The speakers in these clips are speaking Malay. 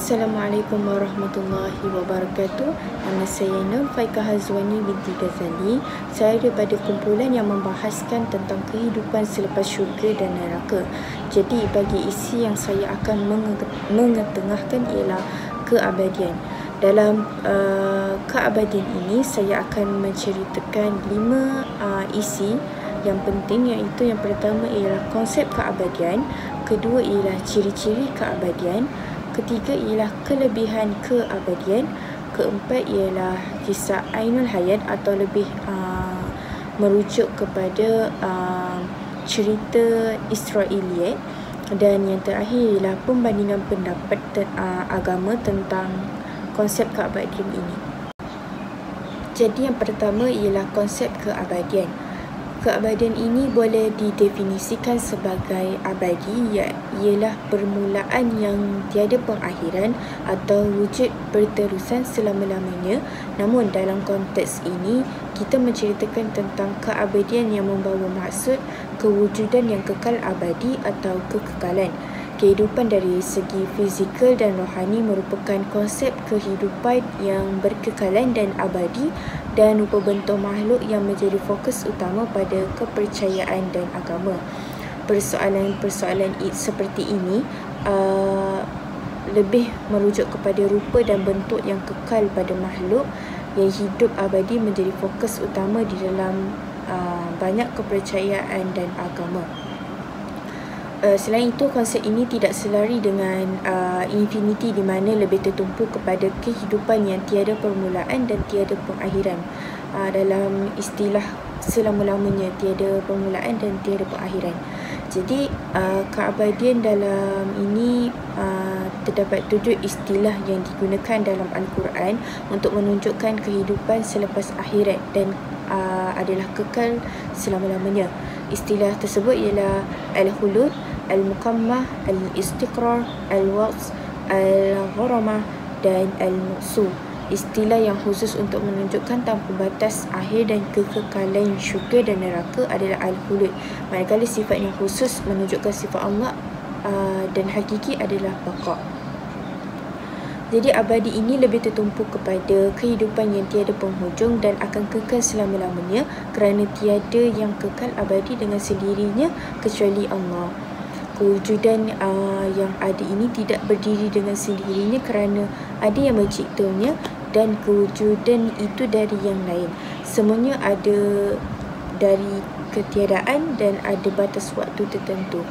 Assalamualaikum warahmatullahi wabarakatuh. Nama saya Nur Faikah Hazwani binti Ghazali. Saya daripada kumpulan yang membahaskan tentang kehidupan selepas syurga dan neraka. Jadi bagi isi yang saya akan mengetengahkan ialah keabadian. Dalam keabadian ini saya akan menceritakan 5 isi yang penting, iaitu yang pertama ialah konsep keabadian, kedua ialah ciri-ciri keabadian, ketiga ialah kelebihan keabadian, keempat ialah kisah Ainul Hayat atau lebih merujuk kepada cerita Israiliyat, dan yang terakhir ialah pembandingan pendapat agama tentang konsep keabadian ini. Jadi yang pertama ialah konsep keabadian. Keabadian ini boleh didefinisikan sebagai abadi, ialah permulaan yang tiada pengakhiran atau wujud berterusan selama-lamanya. Namun dalam konteks ini, kita menceritakan tentang keabadian yang membawa maksud kewujudan yang kekal abadi atau kekekalan. Kehidupan dari segi fizikal dan rohani merupakan konsep kehidupan yang berkekalan dan abadi, dan rupa bentuk makhluk yang menjadi fokus utama pada kepercayaan dan agama. Persoalan-persoalan seperti ini lebih merujuk kepada rupa dan bentuk yang kekal pada makhluk yang hidup abadi menjadi fokus utama di dalam banyak kepercayaan dan agama. Selain itu, konsep ini tidak selari dengan infinity, di mana lebih tertumpu kepada kehidupan yang tiada permulaan dan tiada pengakhiran. Dalam istilah selama-lamanya, tiada permulaan dan tiada pengakhiran. Jadi keabadian dalam ini terdapat 7 istilah yang digunakan dalam Al-Quran untuk menunjukkan kehidupan selepas akhirat dan adalah kekal selama-lamanya. Istilah tersebut ialah Al-Khulud, Al-Mukammah, Al-Istiqrar, Al-Waqs, Al-Gharamah dan Al-Muqsu. Istilah yang khusus untuk menunjukkan tanpa batas akhir dan kekekalan syurga dan neraka adalah Al-Khulud, manakala sifat yang khusus menunjukkan sifat Allah dan hakiki adalah baqa. Jadi abadi ini lebih tertumpu kepada kehidupan yang tiada penghujung dan akan kekal selama-lamanya, kerana tiada yang kekal abadi dengan sendirinya kecuali Allah. Kewujudan yang ada ini tidak berdiri dengan sendirinya kerana ada yang menciptanya, dan kewujudan itu dari yang lain. Semuanya ada dari ketiadaan dan ada batas waktu tertentu.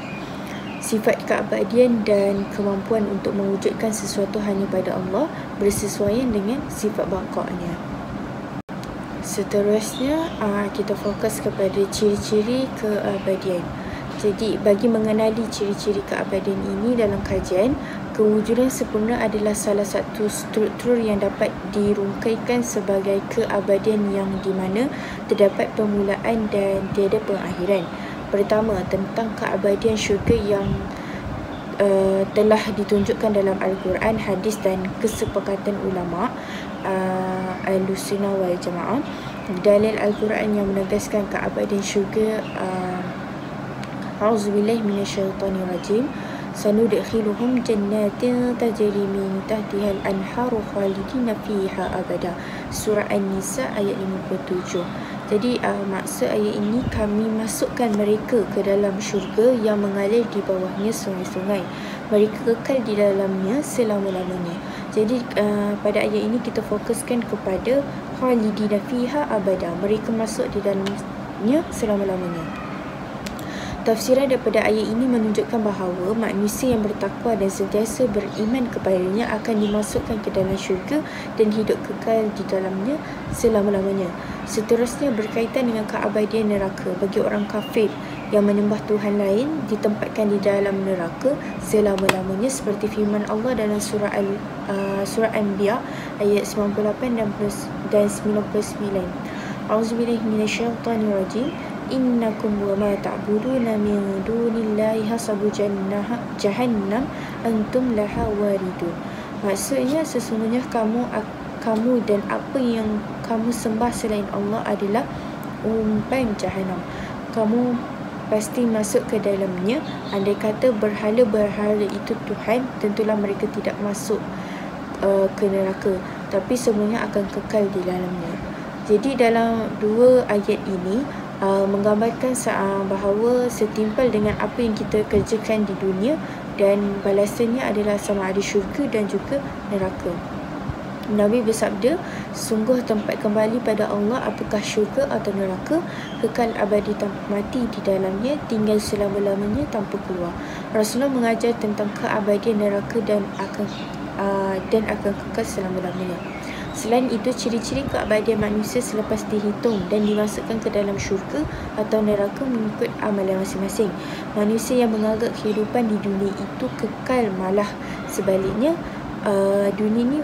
Sifat keabadian dan kemampuan untuk mewujudkan sesuatu hanya pada Allah bersesuaian dengan sifat baqa'nya. Seterusnya, kita fokus kepada ciri-ciri keabadian. Jadi, bagi mengenali ciri-ciri keabadian ini dalam kajian, kewujudan sempurna adalah salah satu struktur yang dapat dirungkaikan sebagai keabadian yang di mana terdapat permulaan dan tiada pengakhiran. Pertama, tentang keabadian syurga yang telah ditunjukkan dalam Al-Quran, hadis dan kesepakatan ulama Ahlussunnah wal Jamaah. Dalil Al-Quran yang menegaskan keabadian syurga, A'udzubillahi minasyaitonirrajim. Sanudkhiluhum jannatin tajri min tahtiha al-anharu khalidina fiha abada. Surah An-Nisa ayat 57. Jadi maksud ayat ini, kami masukkan mereka ke dalam syurga yang mengalir di bawahnya sungai-sungai. Mereka kekal di dalamnya selama-lamanya. Jadi pada ayat ini kita fokuskan kepada khalidina fiha abada. Mereka masuk di dalamnya selama-lamanya. Tafsiran daripada ayat ini menunjukkan bahawa manusia yang bertakwa dan sentiasa beriman kepadanya akan dimasukkan ke dalam syurga dan hidup kekal di dalamnya selama-lamanya. Seterusnya, berkaitan dengan keabadian neraka. Bagi orang kafir yang menyembah Tuhan lain, ditempatkan di dalam neraka selama-lamanya, seperti firman Allah dalam surah Anbiya ayat 98 dan 99. A'udzubillahi minasyaitonirrajim. Innakum wa ma ta'buduna min dunillahi hasabu jahannam antum laha waridun. Maksudnya, sesungguhnya kamu dan apa yang kamu sembah selain Allah adalah umpan jahanam. Kamu pasti masuk ke dalamnya. Andai kata berhala-berhala itu Tuhan, tentulah mereka tidak masuk ke neraka, tapi semuanya akan kekal di dalamnya. Jadi dalam dua ayat ini menggambarkan bahawa setimpal dengan apa yang kita kerjakan di dunia, dan balasannya adalah sama ada syurga dan juga neraka. Nabi bersabda, sungguh tempat kembali pada Allah apakah syurga atau neraka, kekal abadi tanpa mati di dalamnya, tinggal selama-lamanya tanpa keluar. Rasulullah mengajar tentang keabadian neraka dan akan kekal selama-lamanya. Selain itu, ciri-ciri keabadian manusia selepas dihitung dan dimasukkan ke dalam syurga atau neraka mengikut amalan masing-masing. Manusia yang menganggap kehidupan di dunia itu kekal, malah sebaliknya dunia ini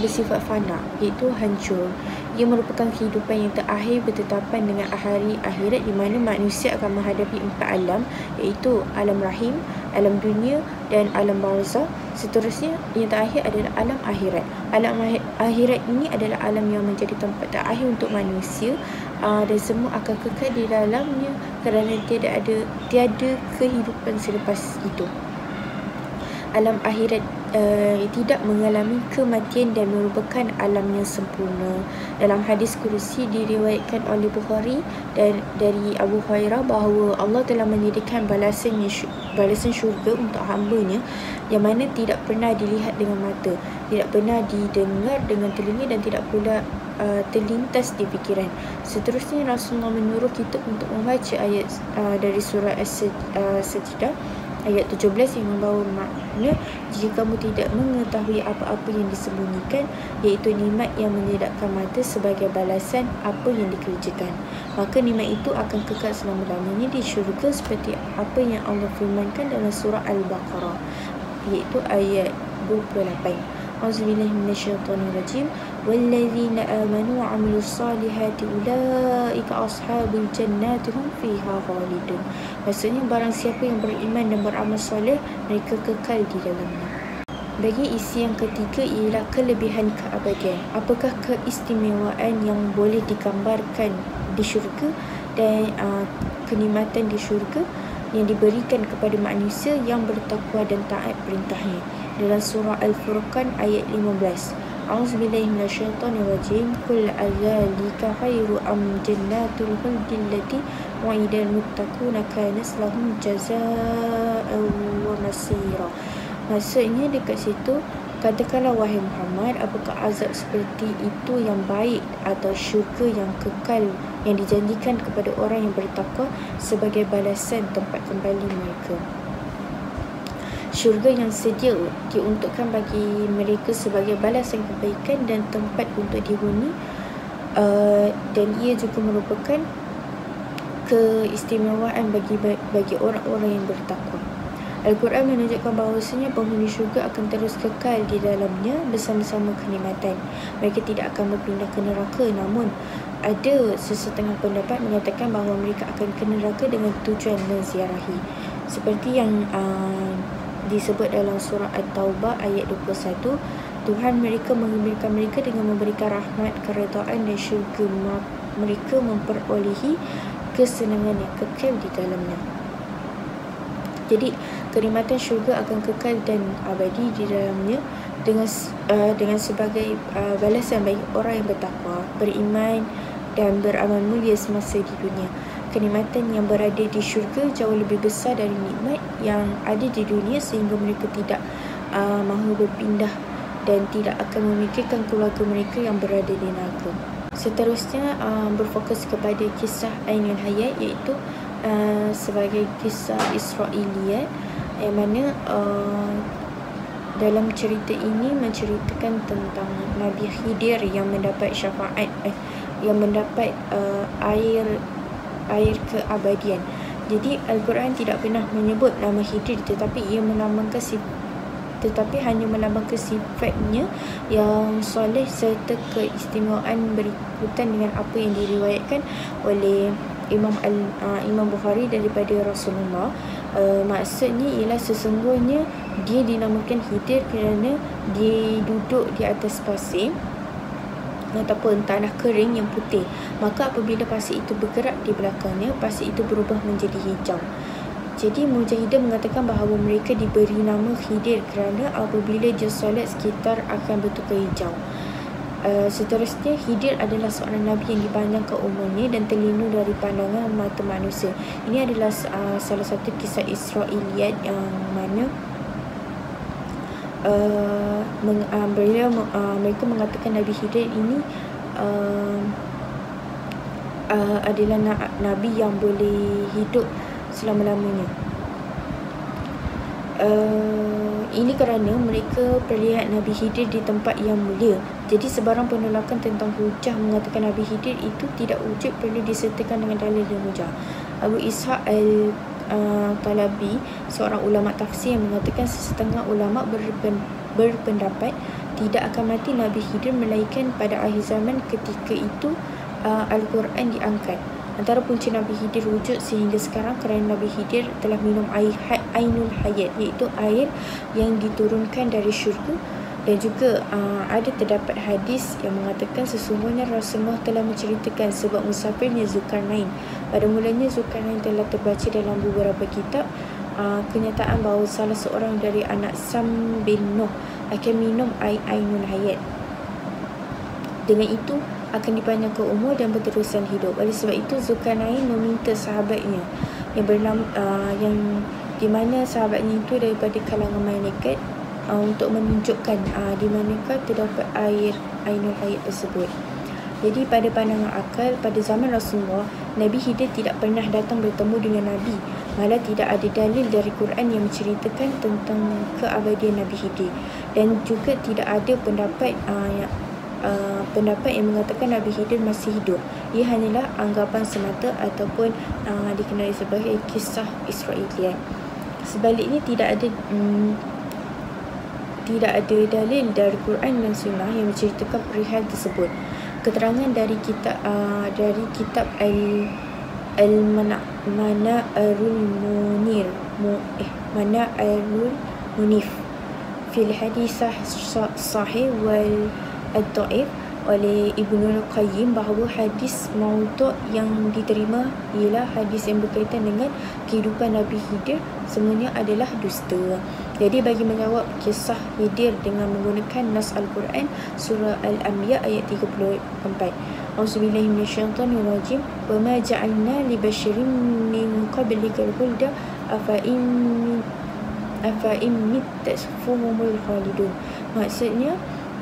bersifat fana, iaitu hancur. Ia merupakan kehidupan yang terakhir bertetapan dengan hari akhirat, di mana manusia akan menghadapi 4 alam, iaitu alam rahim, alam dunia dan alam barzakh. Seterusnya yang terakhir adalah alam akhirat. Alam akhirat ini adalah alam yang menjadi tempat terakhir untuk manusia, dan semua akan kekal di dalamnya kerana tiada kehidupan selepas itu. Alam akhirat tidak mengalami kematian dan merupakan alam yang sempurna. Dalam hadis kursi diriwayatkan oleh Bukhari dan dari Abu Hurairah bahawa Allah telah menyediakan balasan syurga untuk hamba-Nya yang mana tidak pernah dilihat dengan mata, tidak pernah didengar dengan telinga dan tidak pula terlintas di fikiran. Seterusnya Rasulullah menyuruh kita untuk membaca ayat dari surah As-Sajdah ayat 17 yang membawa makna, jika kamu tidak mengetahui apa-apa yang disembunyikan, iaitu nikmat yang menyedapkan mata sebagai balasan apa yang dikerjakan, maka nikmat itu akan kekal selama-lamanya di syurga, seperti apa yang Allah firmankan dalam surah Al-Baqarah, iaitu ayat 28. Auzubillahi minasyaitonirrajim. Wallazina amanu wa 'amilus solihati ulaika ashabul jannati hum fiha khalidun. Maksudnya barang siapa yang beriman dan beramal soleh, mereka kekal di dalamnya. Bagi isi yang ketiga ialah kelebihan keabadian. Apakah keistimewaan yang boleh digambarkan di syurga dan kenikmatan di syurga yang diberikan kepada manusia yang bertakwa dan taat perintahnya? Dalam surah Al-Furqan ayat 15. A'udzubillahi minasyaitonirrajim. Qul adzalika khairu am jannatul khuldi allati wa'idal muttaquna kanat lahum jazaa'an wa masira. Maksudnya dekat situ, katakanlah wahai Muhammad, apakah azab seperti itu yang baik atau syurga yang kekal yang dijanjikan kepada orang yang bertakwa sebagai balasan tempat kembali mereka. Syurga yang sedia diuntukkan bagi mereka sebagai balasan kebaikan dan tempat untuk dihuni, dan ia juga merupakan keistimewaan bagi orang-orang yang bertakwa. Al-Quran menunjukkan bahawasanya penghuni syurga akan terus kekal di dalamnya bersama-sama kenikmatan. Mereka tidak akan berpindah ke neraka, namun ada sesetengah pendapat mengatakan bahawa mereka akan ke neraka dengan tujuan menziarahi, seperti yang disebut dalam surah At-Taubah ayat 21. Tuhan mereka mengembirakan mereka dengan memberikan rahmat, keredaan dan syurga. Mereka memperolehi kesenangan yang kekal di dalamnya. Jadi kenikmatan syurga akan kekal dan abadi di dalamnya dengan sebagai balasan bagi orang yang bertakwa, beriman dan beramal mulia semasa di dunia. Kenikmatan yang berada di syurga jauh lebih besar dari nikmat yang ada di dunia, sehingga mereka tidak mahu berpindah dan tidak akan memikirkan keluarga mereka yang berada di neraka. Seterusnya berfokus kepada kisah Ainul Hayat, iaitu sebagai kisah Israiliyat, yang mana dalam cerita ini menceritakan tentang Nabi Khidir yang mendapat syafaat, yang mendapat air keabadian. Jadi Al-Quran tidak pernah menyebut nama Khidir, tetapi hanya melambangkan sifatnya yang soleh serta keistimewaan berikutan dengan apa yang diriwayatkan oleh Imam Bukhari daripada Rasulullah. Maksudnya ialah sesungguhnya dia dinamakan Khidir kerana dia duduk di atas pasir ataupun tanah kering yang putih. Maka apabila pasir itu bergerak di belakangnya, pasir itu berubah menjadi hijau. Jadi Mujahidah mengatakan bahawa mereka diberi nama Khidir kerana apabila dia solat sekitar akan bertukar hijau. Seterusnya, Khidir adalah seorang Nabi yang dipanjangkan umurnya dan terlindung dari pandangan mata manusia. Ini adalah salah satu kisah Israiliyat yang mana mereka mengatakan Nabi Khidir ini adalah Nabi yang boleh hidup selama-lamanya. Ini kerana mereka perlihat Nabi Khidir di tempat yang mulia. Jadi sebarang penolakan tentang hujah mengatakan Nabi Khidir itu tidak wujud perlu disertakan dengan dalil dan hujah. Abu Ishaq al-Talabi, seorang ulama tafsir, yang mengatakan sesetengah ulama berpendapat tidak akan mati Nabi Khidir melainkan pada akhir zaman. Ketika itu Al-Quran diangkat. Antara punca Nabi Khidir wujud sehingga sekarang kerana Nabi Khidir telah minum air Ainul Hayat, iaitu air yang diturunkan dari syurga. Dan juga ada terdapat hadis yang mengatakan sesungguhnya Rasulullah telah menceritakan sebab musafirnya Zulkarnain. Pada mulanya Zulkarnain telah terbaca dalam beberapa kitab kenyataan bahawa salah seorang dari anak Sam bin Nuh akan minum air Ainul Hayat. Dengan itu akan dipanjangkan umur dan berterusan hidup. Oleh sebab itu Zulkarnain meminta sahabatnya yang bernama yang di mana sahabatnya itu daripada kalangan malaikat untuk menunjukkan di manakah terdapat air Ainul Hayat tersebut. Jadi pada pandangan akal, pada zaman Rasulullah, Nabi Khidir tidak pernah datang bertemu dengan Nabi. Malah tidak ada dalil dari Quran yang menceritakan tentang keabadian Nabi Khidir. Dan juga tidak ada pendapat yang mengatakan Nabi Khidir masih hidup. Ia hanyalah anggapan semata ataupun dikenali sebagai kisah Israiliyat. Sebaliknya tidak ada dalil dari Quran dan Sunnah yang menceritakan perihal tersebut. Keterangan dari kitab Mana'arul Munif fil hadisah sahih wal ad-da'if oleh Ibnul Qayyim bahawa hadis maudhu' yang diterima ialah hadis yang berkaitan dengan kehidupan Nabi Khidir semuanya adalah dusta. Jadi bagi menjawab kisah Khidir dengan menggunakan nas Al-Quran, surah Al-Anbiya ayat 34. Auzubillahi minasyaitonirrajim. Wa ma ja'alna li basyarin min qablikal khulda afa in mitta fahumul khalidun. Maksudnya,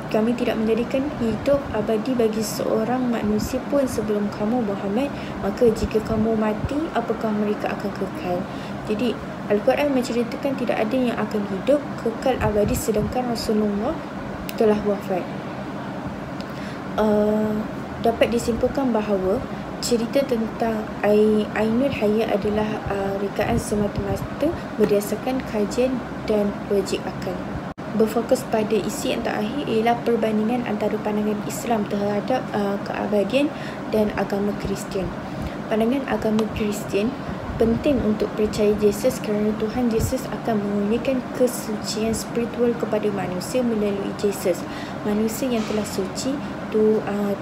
kami tidak menjadikan hidup abadi bagi seorang manusia pun sebelum kamu Muhammad, maka jika kamu mati, apakah mereka akan kekal? Jadi Al-Quran menceritakan tidak ada yang akan hidup kekal abadi sedangkan Rasulullah telah wafat. Dapat disimpulkan bahawa cerita tentang Ainul Hayat adalah rekaan semata-mata berdasarkan kajian dan logik akal. Berfokus pada isi yang terakhir ialah perbandingan antara pandangan Islam terhadap keabadian dan agama Kristian. Pandangan agama Kristian penting untuk percaya Yesus kerana Tuhan Yesus akan mengurniakan kesucian spiritual kepada manusia melalui Yesus. Manusia yang telah suci,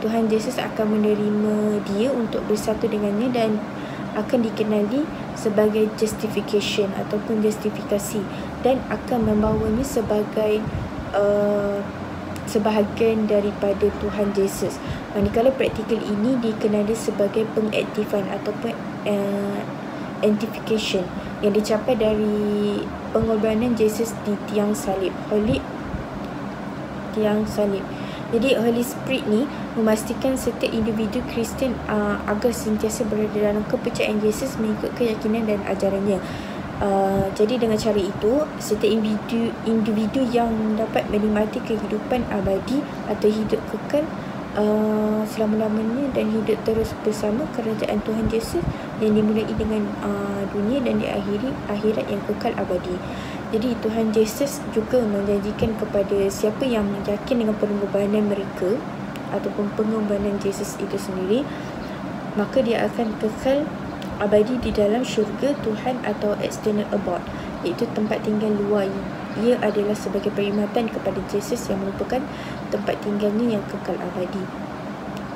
Tuhan Yesus akan menerima dia untuk bersatu dengannya dan akan dikenali sebagai justification ataupun justifikasi dan akan membawanya sebagai sebahagian daripada Tuhan Yesus. Manakala praktikal ini dikenali sebagai pengaktifan ataupun identification yang dicapai dari pengorbanan Yesus di tiang salib. Jadi Holy Spirit ni memastikan setiap individu Kristian agar sentiasa berada dalam kepercayaan Yesus mengikut keyakinan dan ajarannya. Jadi dengan cara itu, setiap individu yang dapat menikmati kehidupan abadi atau hidup kekal selama-lamanya dan hidup terus bersama kerajaan Tuhan Yesus yang dimulai dengan dunia dan diakhiri akhirat yang kekal abadi. Jadi Tuhan Yesus juga menjanjikan kepada siapa yang yakin dengan pengorbanan mereka ataupun pengorbanan Yesus itu sendiri, maka dia akan kekal abadi di dalam syurga Tuhan atau external abode, iaitu tempat tinggal luar. Ia adalah sebagai perkhidmatan kepada Yesus yang merupakan tempat tinggalnya yang kekal abadi.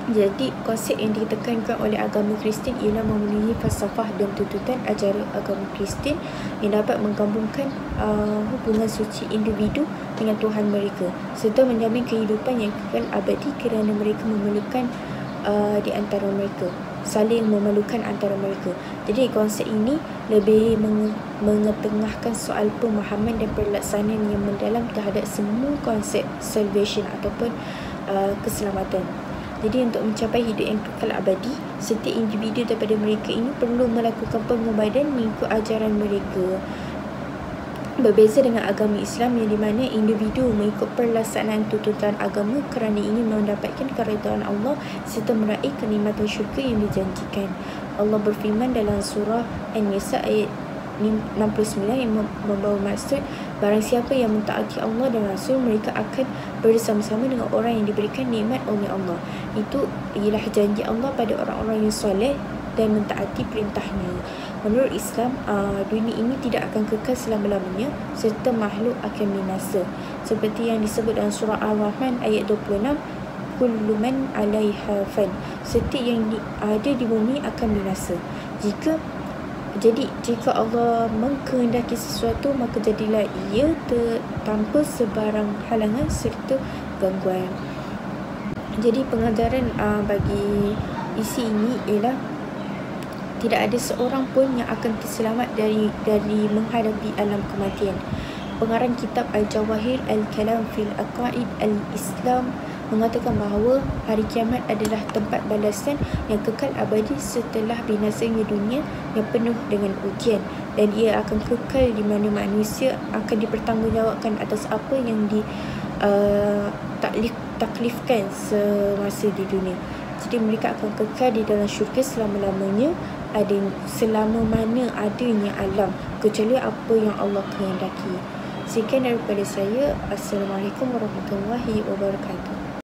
Jadi konsep yang ditekankan oleh agama Kristian ialah memenuhi falsafah dan tuntutan ajaran agama Kristian yang dapat menggabungkan hubungan suci individu dengan Tuhan mereka serta menjamin kehidupan yang kekal abadi kerana mereka memerlukan di antara mereka, saling memerlukan antara mereka. Jadi konsep ini lebih mengetengahkan soal pemahaman dan pelaksanaan yang mendalam terhadap semua konsep salvation ataupun keselamatan. Jadi untuk mencapai hidup yang kekal abadi, setiap individu daripada mereka ini perlu melakukan pengobatan mengikut ajaran mereka. Berbeza dengan agama Islam yang di mana individu mengikut pelaksanaan tuntutan agama kerana ingin mendapatkan keridhaan Allah serta meraih kenikmatan syurga yang dijanjikan. Allah berfirman dalam surah An-Nisa ayat 69 yang membawa maksud, barang siapa yang mentaati Allah dan Rasul, mereka akan bersama-sama dengan orang yang diberikan nikmat oleh Allah. Itu ialah janji Allah pada orang-orang yang soleh dan mentaati perintahnya. Menurut Islam, dunia ini tidak akan kekal selama-lamanya serta makhluk akan binasa. Seperti yang disebut dalam surah Al-Rahman ayat 26, kullu man 'alaiha fan. Setiap yang ada di bumi akan binasa. Jika Allah mengkehendaki sesuatu, maka jadilah ia tanpa sebarang halangan serta gangguan. Jadi pengajaran bagi isi ini ialah tidak ada seorang pun yang akan terselamat dari menghadapi alam kematian. Pengarang kitab Al-Jawahir Al-Kalam fil Aqaid Al-Islam mengatakan bahawa hari kiamat adalah tempat balasan yang kekal abadi setelah binasanya dunia yang penuh dengan ujian, dan ia akan kekal di mana manusia akan dipertanggungjawabkan atas apa yang taklifkan semasa di dunia. Jadi mereka akan kekal di dalam syurga selama-lamanya, selama mana adanya alam, kecuali apa yang Allah kehendaki. Sekian daripada saya. Assalamualaikum warahmatullahi wabarakatuh.